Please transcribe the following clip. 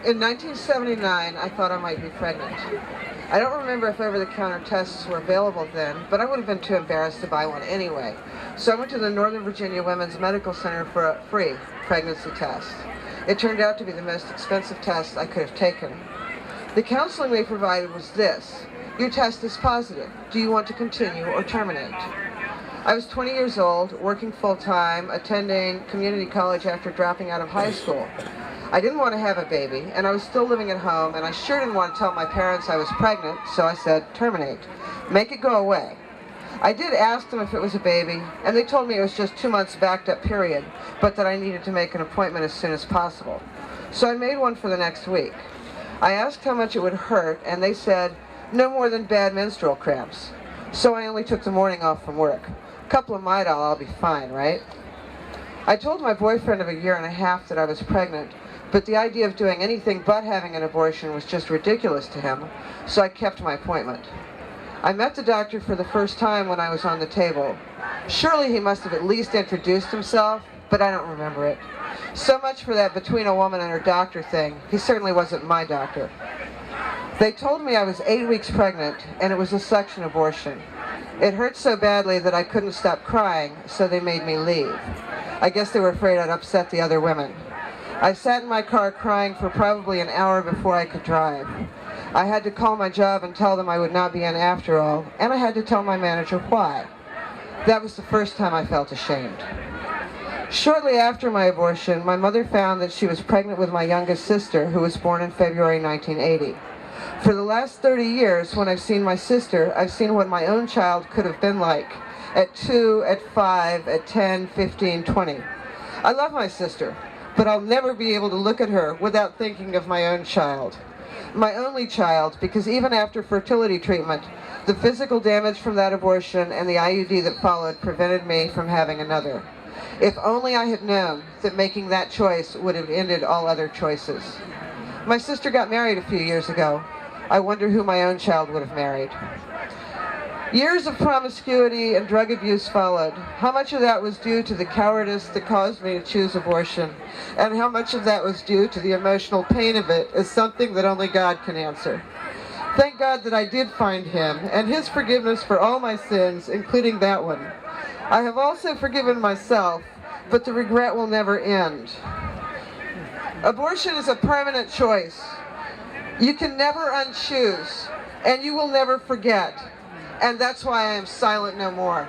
In 1979, I thought I might be pregnant. I don't remember if over-the-counter tests were available then, but I would have been too embarrassed to buy one anyway. So I went to the Northern Virginia Women's Medical Center for a free pregnancy test. It turned out to be the most expensive test I could have taken. The counseling they provided was this: your test is positive. Do you want to continue or terminate? I was 20 years old, working full-time, attending community college after dropping out of high school. I didn't want to have a baby, and I was still living at home, and I sure didn't want to tell my parents I was pregnant, so I said, terminate. Make it go away. I did ask them if it was a baby, and they told me it was just 2 months backed up period, but that I needed to make an appointment as soon as possible. So I made one for the next week. I asked how much it would hurt, and they said, no more than bad menstrual cramps. So I only took the morning off from work. A couple of Midol, I'll be fine, right? I told my boyfriend of a year and a half that I was pregnant, but the idea of doing anything but having an abortion was just ridiculous to him, so I kept my appointment. I met the doctor for the first time when I was on the table. Surely he must have at least introduced himself, but I don't remember it. So much for that between a woman and her doctor thing. He certainly wasn't my doctor. They told me I was 8 weeks pregnant, and it was a suction abortion. It hurt so badly that I couldn't stop crying, so they made me leave. I guess they were afraid I'd upset the other women. I sat in my car crying for probably an hour before I could drive. I had to call my job and tell them I would not be in after all, and I had to tell my manager why. That was the first time I felt ashamed. Shortly after my abortion, my mother found that she was pregnant with my youngest sister, who was born in February 1980. For the last 30 years, when I've seen my sister, I've seen what my own child could have been like, at 2, at 5, at 10, 15, 20. I love my sister, but I'll never be able to look at her without thinking of my own child. My only child, because even after fertility treatment, the physical damage from that abortion and the IUD that followed prevented me from having another. If only I had known that making that choice would have ended all other choices. My sister got married a few years ago. I wonder who my own child would have married. Years of promiscuity and drug abuse followed. How much of that was due to the cowardice that caused me to choose abortion, and how much of that was due to the emotional pain of it is something that only God can answer. Thank God that I did find Him, and His forgiveness for all my sins, including that one. I have also forgiven myself, but the regret will never end. Abortion is a permanent choice. You can never unchoose, and you will never forget. And that's why I am silent no more.